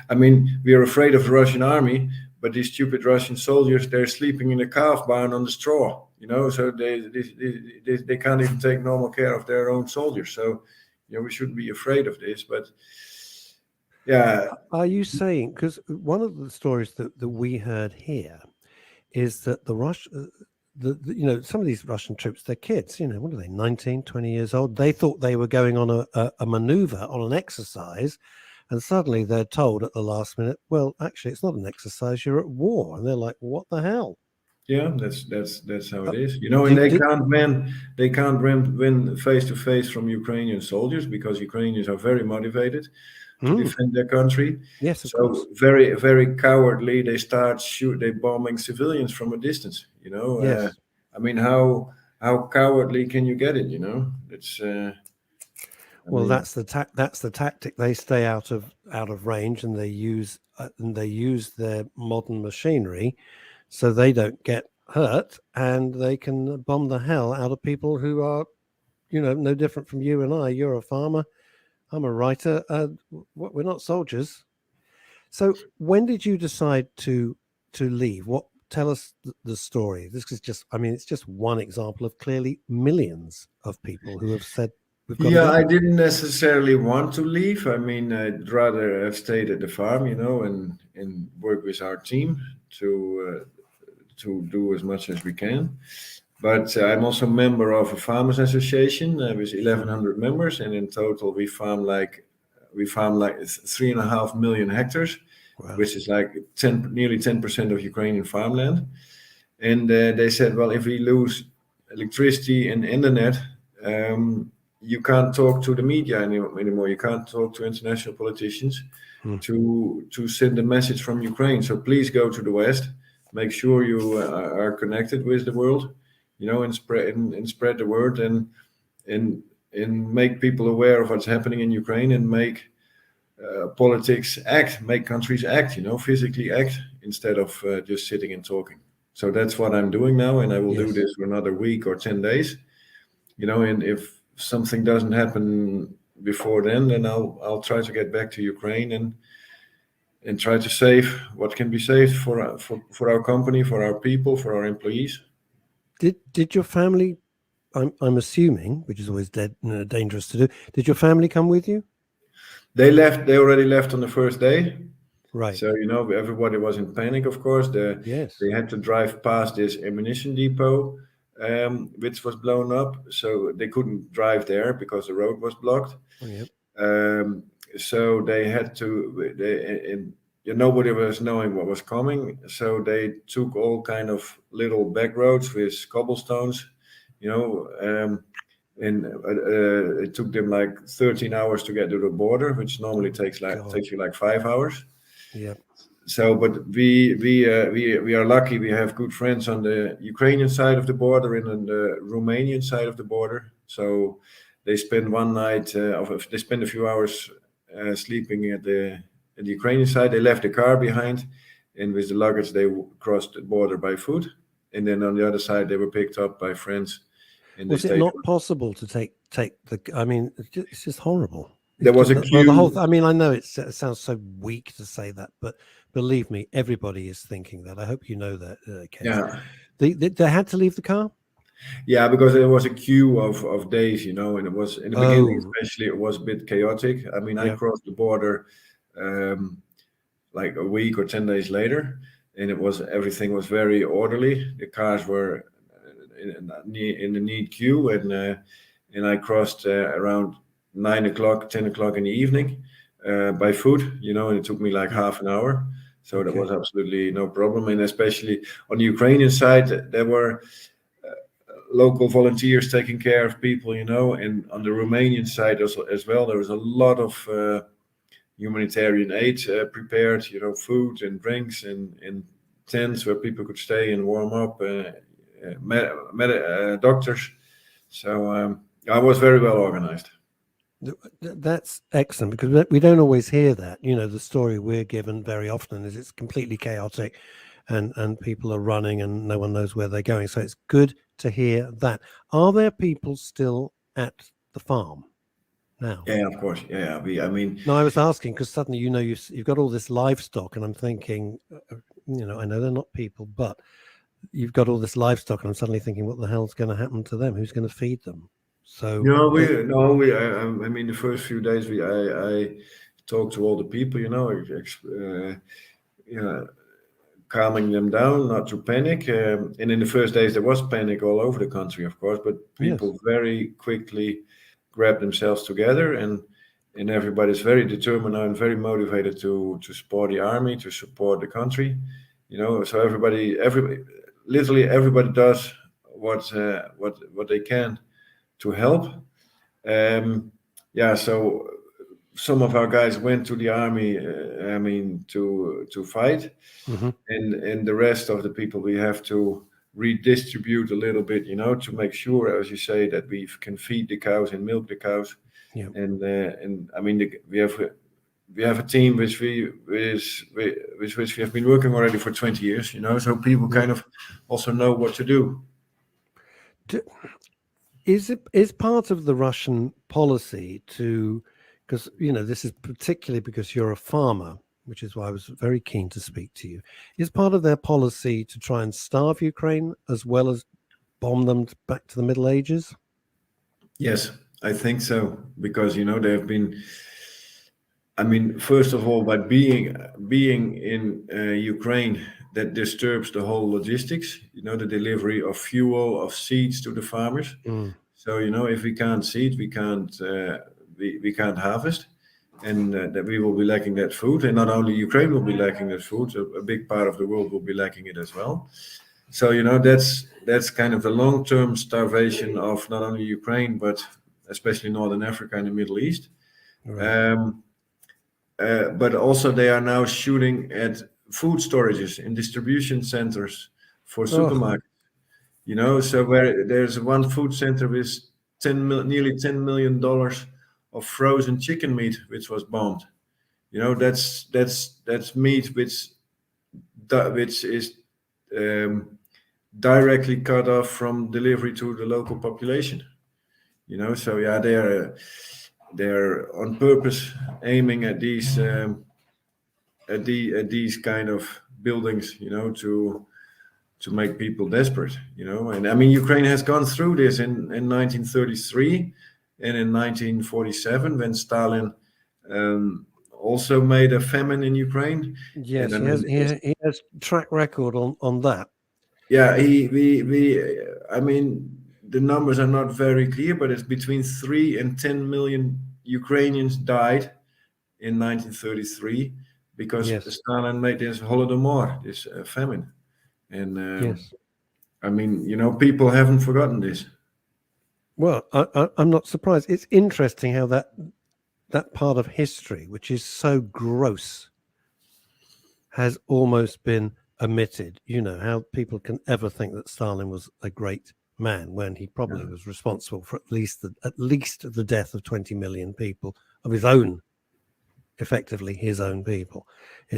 I mean, we are afraid of the Russian army, but these stupid Russian soldiers, they're sleeping in a calf barn on the straw, you know, so they can't even take normal care of their own soldiers. So, you know, we shouldn't be afraid of this, but yeah. Are you saying, because one of the stories that we heard here is that you know, some of these Russian troops, they're kids, you know, what are they, 19, 20 years old? They thought they were going on a maneuver, on an exercise, and suddenly they're told at the last minute, well, actually, it's not an exercise, you're at war. And they're like, what the hell? Yeah, that's how it is, you know. And they can't win face to face from Ukrainian soldiers, because Ukrainians are very motivated to defend their country. Yes, of course. Very, very cowardly. They start bombing civilians from a distance, you know. Yes. I mean, how cowardly can you get it, you know? It's that's the tactic. They stay out of range, and they use their modern machinery so they don't get hurt, and they can bomb the hell out of people who are, you know, no different from you and I. You're a farmer, I'm a writer. We're not soldiers. So when did you decide to leave? Tell us the story. This is just, I mean, it's just one example of clearly millions of people who have said, I didn't necessarily want to leave. I mean, I'd rather have stayed at the farm, you know, and work with our team to do as much as we can. But I'm also a member of a farmers association with 1,100 members, and in total we farm like 3.5 million hectares, which is like nearly 10% of Ukrainian farmland. And they said, well, if we lose electricity and internet, you can't talk to the media anymore. You can't talk to international politicians to send a message from Ukraine. So please go to the West, make sure you are connected with the world, you know, and spread the word, and make people aware of what's happening in Ukraine, and make politics act, make countries act, you know, physically act, instead of just sitting and talking. So that's what I'm doing now, and I will do this for another week or 10 days, you know, and if something doesn't happen before then I'll try to get back to Ukraine and try to save what can be saved for our company, for our people, for our employees. Did your family, I'm assuming, which is always dangerous to do, did your family come with you? They already left on the first day. Right. So, you know, everybody was in panic, of course. They had to drive past this ammunition depot, which was blown up. So they couldn't drive there because the road was blocked. Oh, yeah. So they had to, nobody was knowing what was coming, so they took all kind of little back roads with cobblestones, and it took them like 13 hours to get to the border, which normally takes you like 5 hours. Yeah. So, but we are lucky. We have good friends on the Ukrainian side of the border and on the Romanian side of the border. So they spend one night, they spend a few hours sleeping at the Ukrainian side. They left the car behind, and with the luggage they crossed the border by foot. And then on the other side, they were picked up by friends. And was it not possible to take the? I mean, it's just horrible. There was a queue. The whole. I mean, I know it sounds so weak to say that, but believe me, everybody is thinking that. I hope you know that, Kate. Yeah. They had to leave the car. Yeah, because there was a queue of days, and it was in the beginning, especially, it was a bit chaotic. I mean, I crossed the border like a week or 10 days later, and everything was very orderly. The cars were in the neat queue, and I crossed around 9 o'clock, 10 o'clock in the evening by foot, and it took me like half an hour. So that was absolutely no problem. And especially on the Ukrainian side, there were local volunteers taking care of people, and on the Romanian side as well, there was a lot of humanitarian aid prepared, food and drinks and tents where people could stay and warm up, doctors. So I was very well organized. That's excellent, because we don't always hear that. The story we're given very often is it's completely chaotic and people are running and no one knows where they're going. So it's good to hear that. Are there people still at the farm now? Yeah, of course. Yeah, No, I was asking because suddenly, you've got all this livestock, and I'm thinking, I know they're not people, but you've got all this livestock, and I'm suddenly thinking, what the hell's going to happen to them? Who's going to feed them? So I mean, the first few days I talked to all the people, calming them down, not to panic. And in the first days there was panic all over the country, of course, but people very quickly grabbed themselves together, and everybody's very determined now and very motivated to support the army, to support the country. So literally everybody does what they can to help. So some of our guys went to the army, to fight, and the rest of the people we have to redistribute a little bit, to make sure, as you say, that we can feed the cows and milk the cows. Yeah. And I mean, we have a team which we have been working already for 20 years, so people kind of also know what to do. Is part of the Russian policy to, because this is particularly because you're a farmer, which is why I was very keen to speak to you, is part of their policy to try and starve Ukraine as well as bomb them back to the Middle Ages? Yes, I think so, because they have been, I mean, first of all, by being in Ukraine, that disturbs the whole logistics, the delivery of fuel, of seeds to the farmers. So if we can't seed, we can't harvest, and that we will be lacking that food. And not only Ukraine will be lacking that food, a big part of the world will be lacking it as well. So that's kind of the long-term starvation of not only Ukraine but especially Northern Africa and the Middle East. Right. But also they are now shooting at food storages in distribution centers for supermarkets. So where there's one food center with nearly $10 million of frozen chicken meat, which was bombed. That's meat which is directly cut off from delivery to the local population. So yeah, they're on purpose aiming at these kind of buildings, to make people desperate, And I mean, Ukraine has gone through this in 1933 and in 1947 when Stalin also made a famine in Ukraine. Yes, he has track record on that. Yeah, I mean, the numbers are not very clear, but it's between 3 and 10 million Ukrainians died in 1933 because Yes. Stalin made this Holodomor, this famine. And Yes. I mean, people haven't forgotten this. Well, I'm not surprised. It's interesting how that part of history, which is so gross, has almost been omitted. How people can ever think that Stalin was a great man when he probably was responsible for at least the death of 20 million people, of his own, effectively his own people.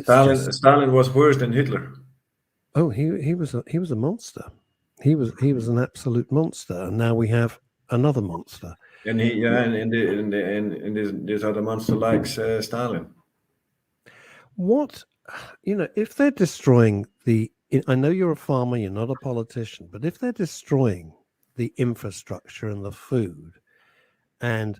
Stalin was worse than Hitler. Oh, he was a monster. He was an absolute monster, and now we have another monster. And this other monster likes Stalin. What, if they're destroying I know you're a farmer, you're not a politician, but if they're destroying the infrastructure and the food, and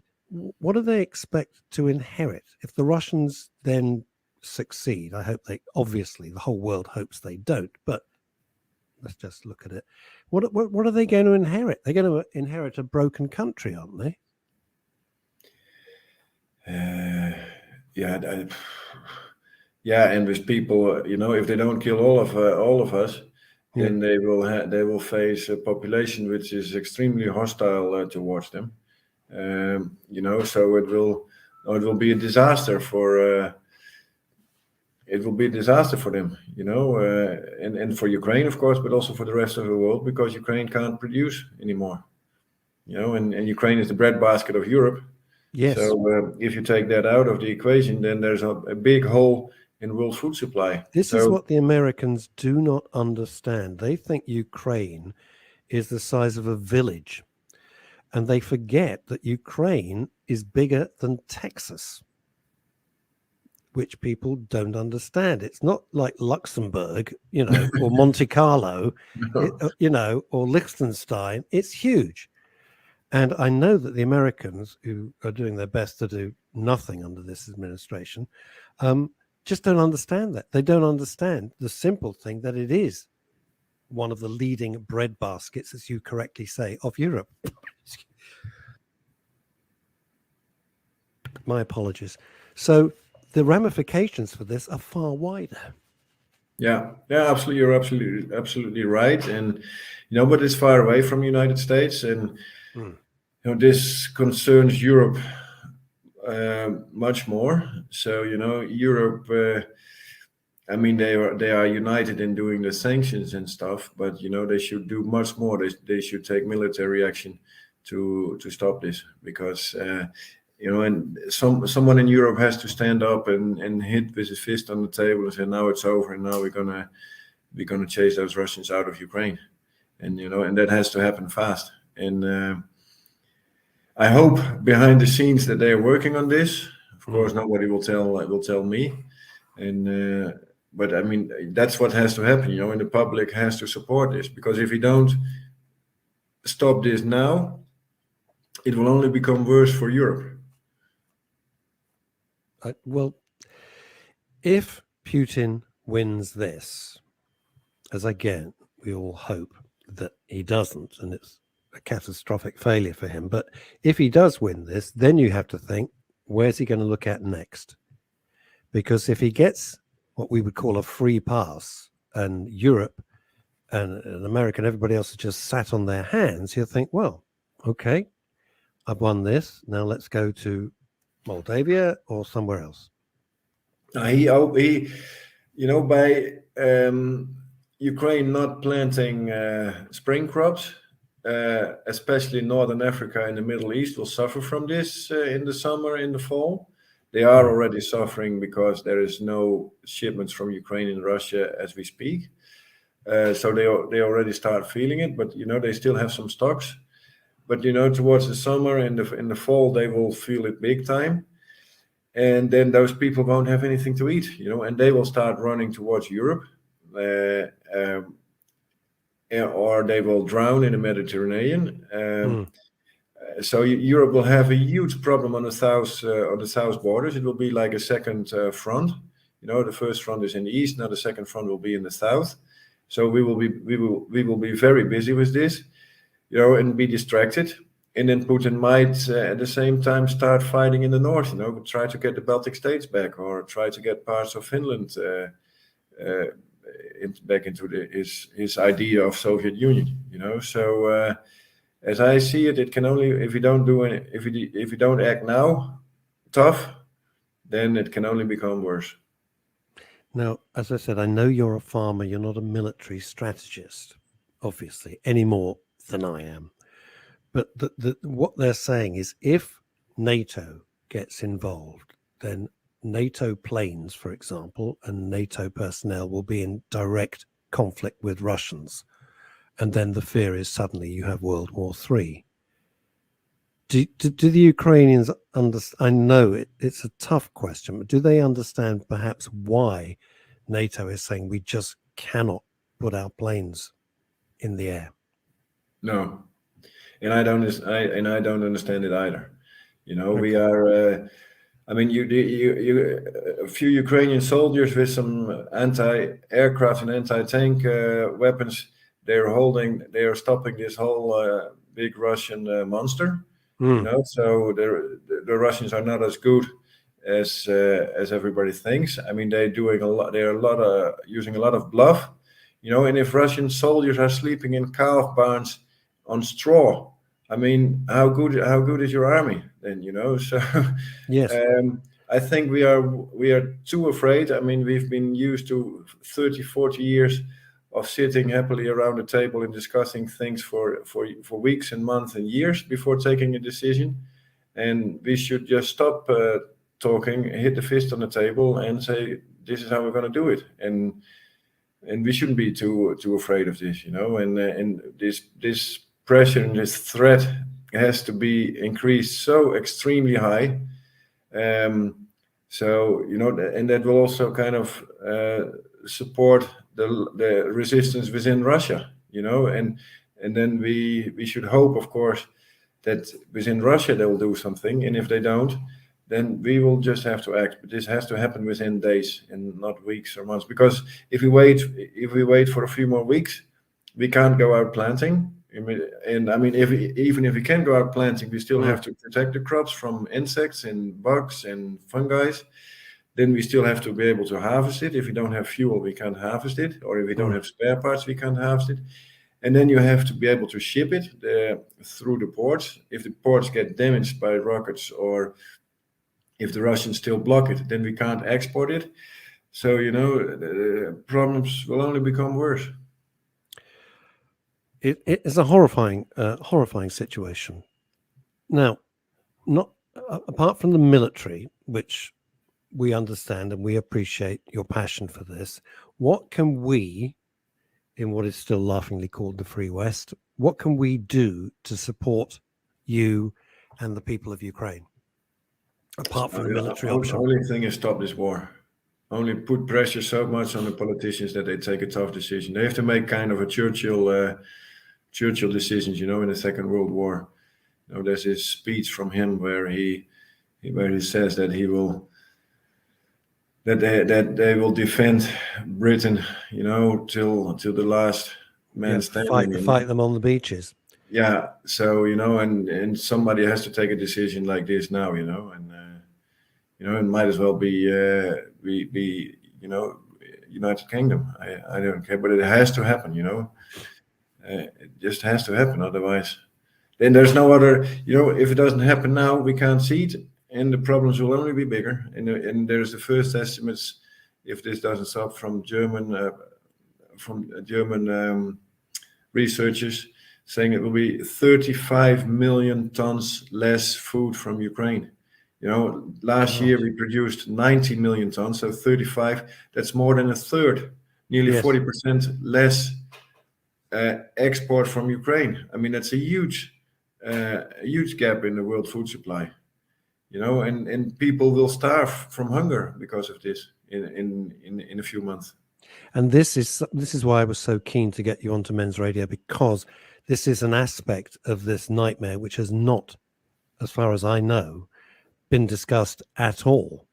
what do they expect to inherit? If the Russians then succeed, I hope obviously the whole world hopes they don't, but let's just look at it. What are they going to inherit? They're going to inherit a broken country, aren't they? And with people, if they don't kill all of us, then they will face a population which is extremely hostile towards them. So it will be a disaster for. It will be a disaster for them, and for Ukraine, of course, but also for the rest of the world, because Ukraine can't produce anymore, and Ukraine is the breadbasket of Europe. Yes. So if you take that out of the equation, then there's a big hole in world food supply. This is what the Americans do not understand. They think Ukraine is the size of a village, and they forget that Ukraine is bigger than Texas, which people don't understand. It's not like Luxembourg, or Monte Carlo, or Liechtenstein. It's huge. And I know that the Americans, who are doing their best to do nothing under this administration, just don't understand that. They don't understand the simple thing that it is one of the leading bread baskets, as you correctly say, of Europe. My apologies. So the ramifications for this are far wider. Yeah, absolutely. You're absolutely right. And, but it's far away from the United States. And, this concerns Europe much more. So, Europe, I mean, they are united in doing the sanctions and stuff, but, they should do much more. They should take military action to stop this, because, and someone in Europe has to stand up and hit with his fist on the table and say, now it's over, and now we're gonna chase those Russians out of Ukraine, and and that has to happen fast. And I hope behind the scenes that they are working on this. Of course, nobody will tell me, and but I mean, that's what has to happen, and the public has to support this, because if we don't stop this now, it will only become worse for Europe. Well, if Putin wins this, as again, we all hope that he doesn't, and it's a catastrophic failure for him, but if he does win this, then you have to think, where's he going to look at next? Because if he gets what we would call a free pass, and Europe and America and everybody else has just sat on their hands, he'll think, well, okay, I've won this, now let's go to Moldavia or somewhere else. He by Ukraine not planting spring crops, especially Northern Africa and the Middle East will suffer from this in the summer, in the fall. They are already suffering because there is no shipments from Ukraine and Russia as we speak. So they already start feeling it, but they still have some stocks. But towards the summer and in the fall, they will feel it big time. And then those people won't have anything to eat, and they will start running towards Europe, or they will drown in the Mediterranean. So Europe will have a huge problem on the south borders. It will be like a second front. The first front is in the east. Now the second front will be in the south. So we will be very busy with this, and be distracted. and then Putin might at the same time start fighting in the north, try to get the Baltic states back, or try to get parts of Finland back into his idea of Soviet Union. So as I see it, it can only, if you don't do any, if you don't act now tough, then it can only become worse. Now, as I said, I know you're a farmer, you're not a military strategist, obviously, any more than I am. But what they're saying is if NATO gets involved, then NATO planes, for example, and NATO personnel will be in direct conflict with Russians. And then the fear is suddenly you have World War III. Do the Ukrainians understand? I know it's a tough question, but do they understand perhaps why NATO is saying we just cannot put our planes in the air? No, and I don't understand it either. Okay. We are. I mean, a few Ukrainian soldiers with some anti-aircraft and anti-tank weapons. They are stopping this whole big Russian monster. So the Russians are not as good as everybody thinks. I mean, they're doing a lot. They're using a lot of bluff, And if Russian soldiers are sleeping in calf barns on straw, I mean, how good is your army then? So yes, I think we are too afraid. I mean, we've been used to 30, 40 years of sitting happily around the table and discussing things for weeks and months and years before taking a decision. And we should just stop talking, hit the fist on the table and say, this is how we're going to do it. And we shouldn't be too afraid of this, and this pressure and this threat has to be increased so extremely high. So, and that will also kind of support the resistance within Russia, and then we should hope, of course, that within Russia they will do something, and if they don't, then we will just have to act. But this has to happen within days and not weeks or months, because if we wait for a few more weeks, we can't go out planting. And I mean, even if we can go out planting, we still have to protect the crops from insects and bugs and fungi. Then we still have to be able to harvest it. If we don't have fuel, we can't harvest it. Or if we don't have spare parts, we can't harvest it. And then you have to be able to ship it through the ports. If the ports get damaged by rockets, or if the Russians still block it, then we can't export it. So, the problems will only become worse. It is a horrifying situation. Now, not apart from the military, which we understand and we appreciate your passion for this, what can we, in what is still laughingly called the Free West, what can we do to support you and the people of Ukraine, apart from the military option? The only thing is stop this war. Only put pressure so much on the politicians that they take a tough decision. They have to make kind of a Churchill decisions, in the Second World War. There's this speech from him where he says that he will that they will defend Britain, till the last man standing. Fight them on the beaches. Yeah. So and somebody has to take a decision like this now, and it might as well be United Kingdom. I don't care, but it has to happen, It just has to happen. Otherwise, then there's no other. If it doesn't happen now, we can't see it, and the problems will only be bigger. And there's the first estimates, if this doesn't stop, from German researchers saying it will be 35 million tons less food from Ukraine. Last year we produced 90 million tons, so 35. That's more than a third, nearly 40% less. Export from Ukraine. I mean, that's a huge gap in the world food supply, and people will starve from hunger because of this in a few months. And this is why I was so keen to get you onto Men's Radio, because this is an aspect of this nightmare which has not, as far as I know, been discussed at all.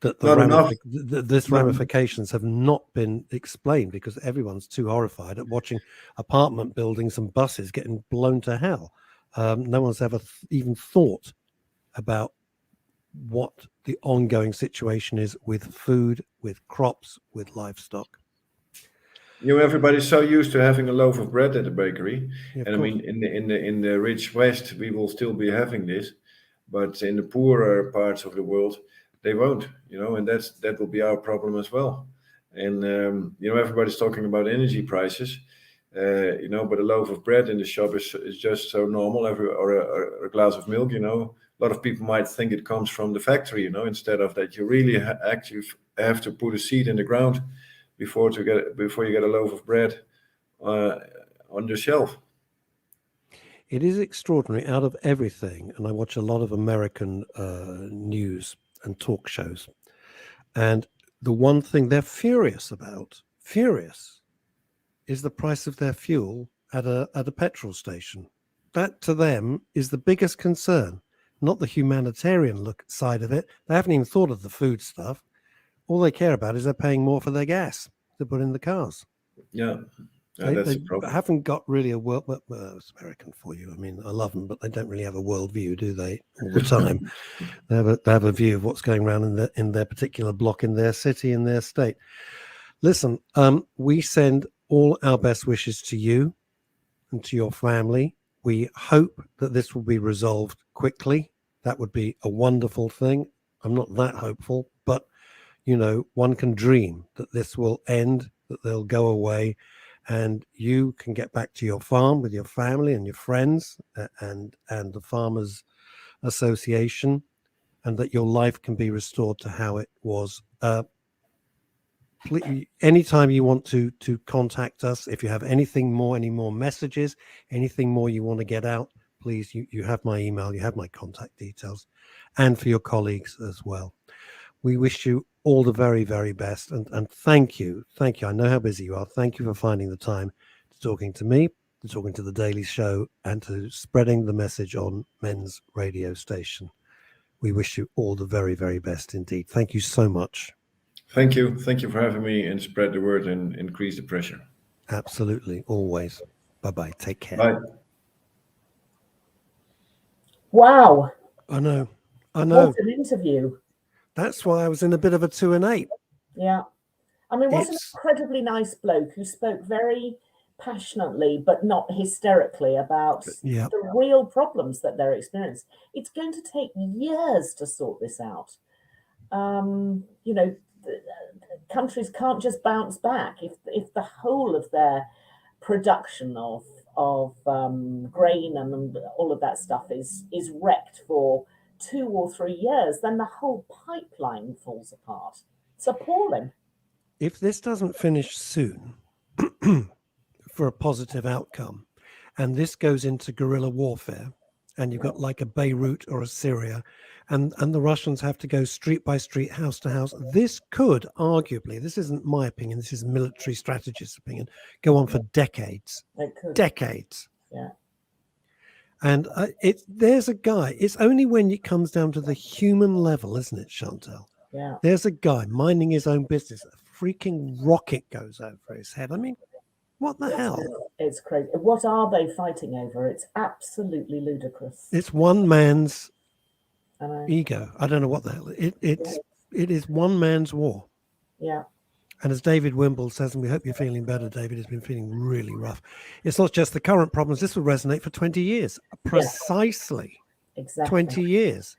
That the ramifications have not been explained, because everyone's too horrified at watching apartment buildings and buses getting blown to hell. No one's ever even thought about what the ongoing situation is with food, with crops, with livestock. Everybody's so used to having a loaf of bread at the bakery, Yeah, and I mean, in the rich West, we will still be having this, but in the poorer parts of the world, they won't. And that will be our problem as well. And everybody's talking about energy prices, but a loaf of bread in the shop is just so normal. Or a glass of milk, a lot of people might think it comes from the factory, instead of that you really actually have to put a seed in the ground before you get a loaf of bread on the shelf. It is extraordinary. Out of everything, and I watch a lot of American news and talk shows, and the one thing they're furious about, is the price of their fuel at a petrol station. That to them is the biggest concern, not the humanitarian side of it. They haven't even thought of the food stuff. All they care about is they're paying more for their gas to put in the cars. Yeah, They that's the problem. haven't got really a world. Well, it's American for you. I mean, I love them, but they don't really have a worldview, do they? All the time, they have a view of what's going around in their particular block, in their city, in their state. Listen, we send all our best wishes to you and to your family. We hope that this will be resolved quickly. That would be a wonderful thing. I'm not that hopeful, but one can dream that this will end, that they'll go away, and you can get back to your farm with your family and your friends and the Farmers Association, and that your life can be restored to how it was. Please, anytime you want to contact us, if you have any more messages, anything more you want to get out, please, you have my email, you have my contact details, and for your colleagues as well. We wish you all the very, very best. And thank you. I know how busy you are. Thank you for finding the time to talking to me, to talking to The Daily Show, and to spreading the message on Men's Radio Station. We wish you all the very, very best indeed. Thank you so much. Thank you. Thank you for having me, and spread the word and increase the pressure. Absolutely. Always. Bye-bye. Take care. Bye. Wow. I know. What an interview. That's why I was in a bit of a 2 and 8. Yeah. I mean, what an incredibly nice bloke who spoke very passionately, but not hysterically, about the real problems that they're experiencing. It's going to take years to sort this out. Countries can't just bounce back if the whole of their production of grain and all of that stuff is wrecked for 2 or 3 years, then the whole pipeline falls apart. It's appalling. If this doesn't finish soon for a positive outcome, and this goes into guerrilla warfare, and you've got like a Beirut or a Syria, and the Russians have to go street by street, house to house, this could arguably, this isn't my opinion, this is military strategists' opinion, go on for decades. It could. Decades. Yeah. And there's a guy, it's only when it comes down to the human level, isn't it, Chantal? Yeah. There's a guy minding his own business. A freaking rocket goes over his head. I mean, what the hell? It's crazy. What are they fighting over? It's absolutely ludicrous. It's one man's ego. I don't know what the hell. It is one man's war. Yeah. And as David Wimble says, and we hope you're feeling better, David has been feeling really rough. It's not just the current problems. This will resonate for 20 years. Precisely. Exactly. 20 years.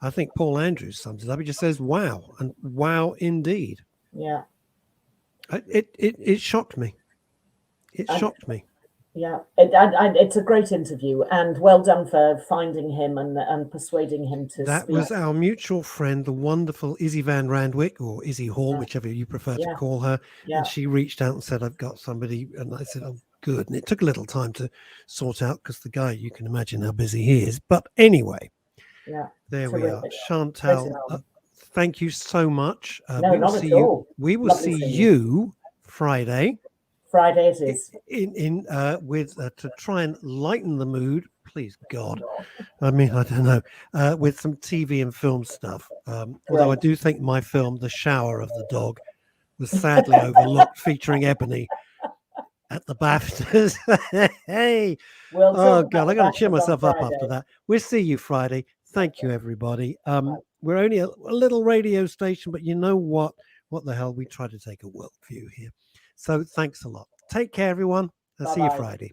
I think Paul Andrews sums it up. He just says, wow. And wow, indeed. Yeah. It shocked me. It shocked me. Yeah. It's a great interview, and well done for finding him and persuading him to That speak. was our mutual friend, the wonderful Izzy Van Randwick, or Izzy Hall, whichever you prefer to call her. Yeah. And she reached out and said, I've got somebody. And I said, oh, good. And it took a little time to sort out, because the guy, you can imagine how busy he is. But anyway, there we are. Chantal, thank you so much. No, not at all. We will see you Friday. Friday it is. To try and lighten the mood, please God. I mean, I don't know, with some TV and film stuff. Although I do think my film, The Shower of the Dog, was sadly overlooked, featuring Ebony. at the BAFTAs. Hey, We'll oh talk God, about I got to the cheer BAFTAs on myself up Friday. after that. We'll see you Friday. Thank you, everybody. We're only a little radio station, but you know what? What the hell? We try to take a world view here. So thanks a lot. Take care, everyone. I'll see you Bye-bye. Friday.